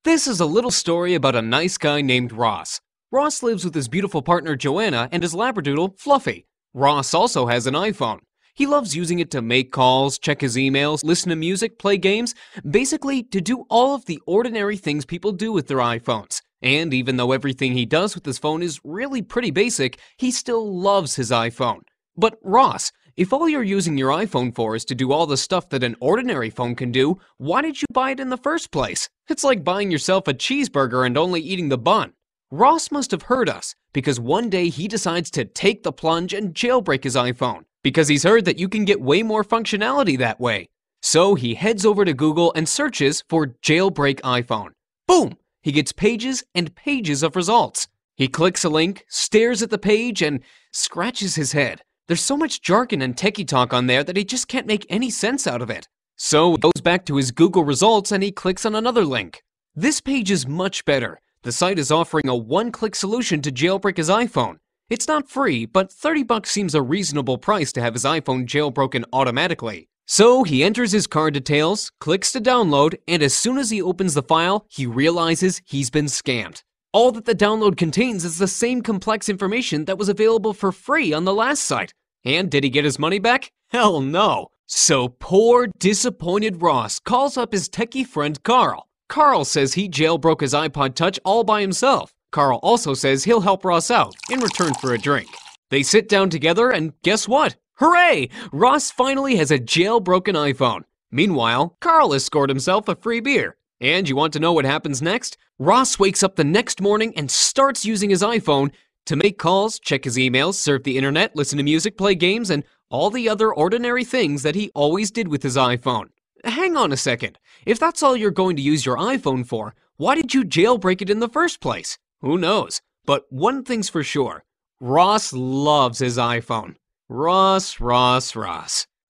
This is a little story about a nice guy named Ross. Ross lives with his beautiful partner Joanna and his labradoodle Fluffy. Ross also has an iPhone. He loves using it to make calls, check his emails, listen to music, play games, basically to do all of the ordinary things people do with their iPhones. And even though everything he does with his phone is really pretty basic, he still loves his iPhone. But Ross, if all you're using your iPhone for is to do all the stuff that an ordinary phone can do, why did you buy it in the first place? It's like buying yourself a cheeseburger and only eating the bun. Ross must have heard us, because one day he decides to take the plunge and jailbreak his iPhone, because he's heard that you can get way more functionality that way. So he heads over to Google and searches for jailbreak iPhone. Boom! He gets pages and pages of results. He clicks a link, stares at the page, and scratches his head. There's so much jargon and techie talk on there that he just can't make any sense out of it. So he goes back to his Google results and he clicks on another link. This page is much better. The site is offering a one-click solution to jailbreak his iPhone. It's not free, but $30 seems a reasonable price to have his iPhone jailbroken automatically. So he enters his card details, clicks to download, and as soon as he opens the file, he realizes he's been scammed. All that the download contains is the same complex information that was available for free on the last site. And did he get his money back? Hell no. So poor, disappointed Ross calls up his techie friend Carl. Carl says he jailbroke his iPod Touch all by himself. Carl also says he'll help Ross out in return for a drink. They sit down together and guess what? Hooray! Ross finally has a jailbroken iPhone. Meanwhile, Carl has scored himself a free beer. And you want to know what happens next? Ross wakes up the next morning and starts using his iPhone to make calls, check his emails, surf the internet, listen to music, play games, and all the other ordinary things that he always did with his iPhone. Hang on a second. If that's all you're going to use your iPhone for, why did you jailbreak it in the first place? Who knows? But one thing's for sure. Ross loves his iPhone. Ross.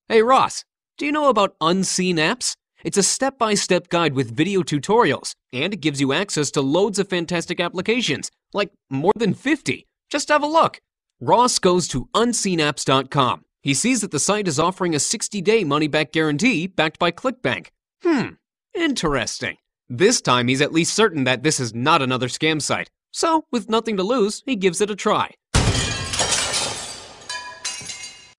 Hey Ross, do you know about Unseen Apps? It's a step-by-step guide with video tutorials, and it gives you access to loads of fantastic applications, like more than 50. Just have a look. Ross goes to unseenapps.com. He sees that the site is offering a 60-day money-back guarantee backed by ClickBank. Interesting. This time he's at least certain that this is not another scam site. So, with nothing to lose, he gives it a try.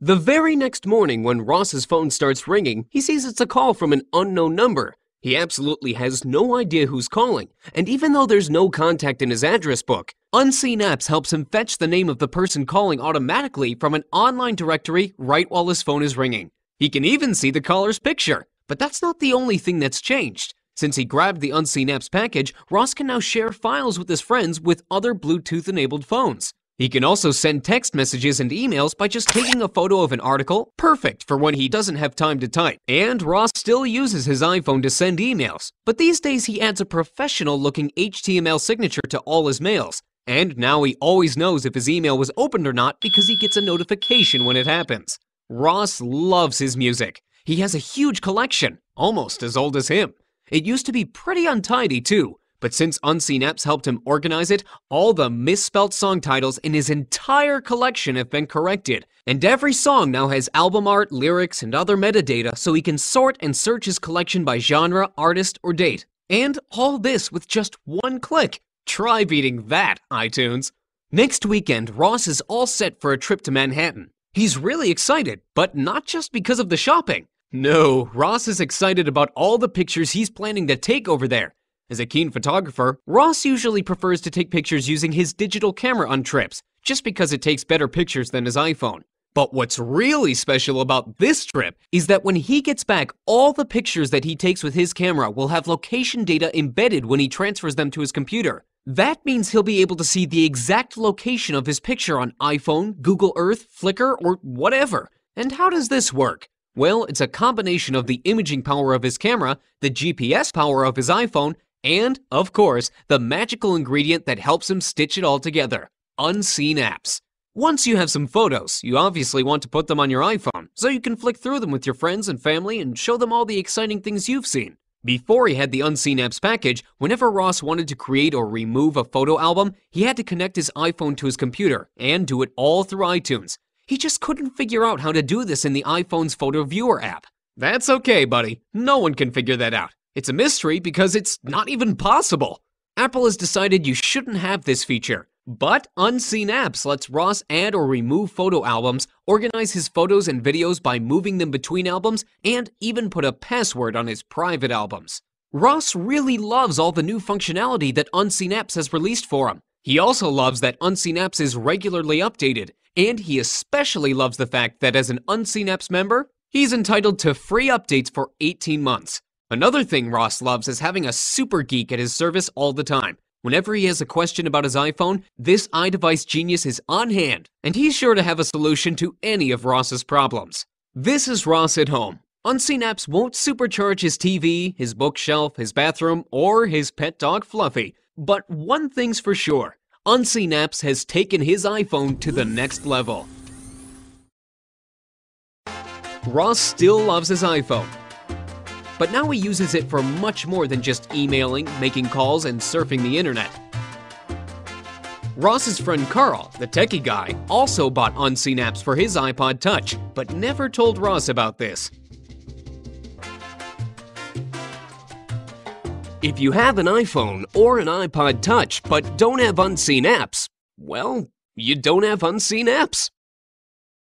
The very next morning when Ross's phone starts ringing, he sees it's a call from an unknown number. He absolutely has no idea who's calling, and even though there's no contact in his address book, Unseen Apps helps him fetch the name of the person calling automatically from an online directory right while his phone is ringing. He can even see the caller's picture, but that's not the only thing that's changed. Since he grabbed the Unseen Apps package, Ross can now share files with his friends with other Bluetooth-enabled phones. He can also send text messages and emails by just taking a photo of an article, perfect for when he doesn't have time to type. And Ross still uses his iPhone to send emails, but these days he adds a professional-looking HTML signature to all his mails. And now he always knows if his email was opened or not because he gets a notification when it happens. Ross loves his music. He has a huge collection, almost as old as him. It used to be pretty untidy too. But since Unseen Apps helped him organize it, all the misspelt song titles in his entire collection have been corrected. And every song now has album art, lyrics, and other metadata so he can sort and search his collection by genre, artist, or date. And all this with just one click. Try beating that, iTunes. Next weekend, Ross is all set for a trip to Manhattan. He's really excited, but not just because of the shopping. No, Ross is excited about all the pictures he's planning to take over there. As a keen photographer, Ross usually prefers to take pictures using his digital camera on trips, just because it takes better pictures than his iPhone. But what's really special about this trip is that when he gets back, all the pictures that he takes with his camera will have location data embedded when he transfers them to his computer. That means he'll be able to see the exact location of his picture on iPhone, Google Earth, Flickr, or whatever. And how does this work? Well, it's a combination of the imaging power of his camera, the GPS power of his iPhone, and, of course, the magical ingredient that helps him stitch it all together, Unseen Apps. Once you have some photos, you obviously want to put them on your iPhone, so you can flick through them with your friends and family and show them all the exciting things you've seen. Before he had the Unseen Apps package, whenever Ross wanted to create or remove a photo album, he had to connect his iPhone to his computer and do it all through iTunes. He just couldn't figure out how to do this in the iPhone's photo viewer app. That's okay, buddy. No one can figure that out. It's a mystery because it's not even possible. Apple has decided you shouldn't have this feature, but Unseen Apps lets Ross add or remove photo albums, organize his photos and videos by moving them between albums, and even put a password on his private albums. Ross really loves all the new functionality that Unseen Apps has released for him. He also loves that Unseen Apps is regularly updated, and he especially loves the fact that as an Unseen Apps member, he's entitled to free updates for 18 months. Another thing Ross loves is having a super geek at his service all the time. Whenever he has a question about his iPhone, this iDevice genius is on hand, and he's sure to have a solution to any of Ross's problems. This is Ross at home. Unseen Apps won't supercharge his TV, his bookshelf, his bathroom, or his pet dog Fluffy. But one thing's for sure, Unseen Apps has taken his iPhone to the next level. Ross still loves his iPhone, but now he uses it for much more than just emailing, making calls, and surfing the internet. Ross's friend Carl, the techie guy, also bought Unseen Apps for his iPod Touch, but never told Ross about this. If you have an iPhone or an iPod Touch but don't have Unseen Apps, well, you don't have Unseen Apps.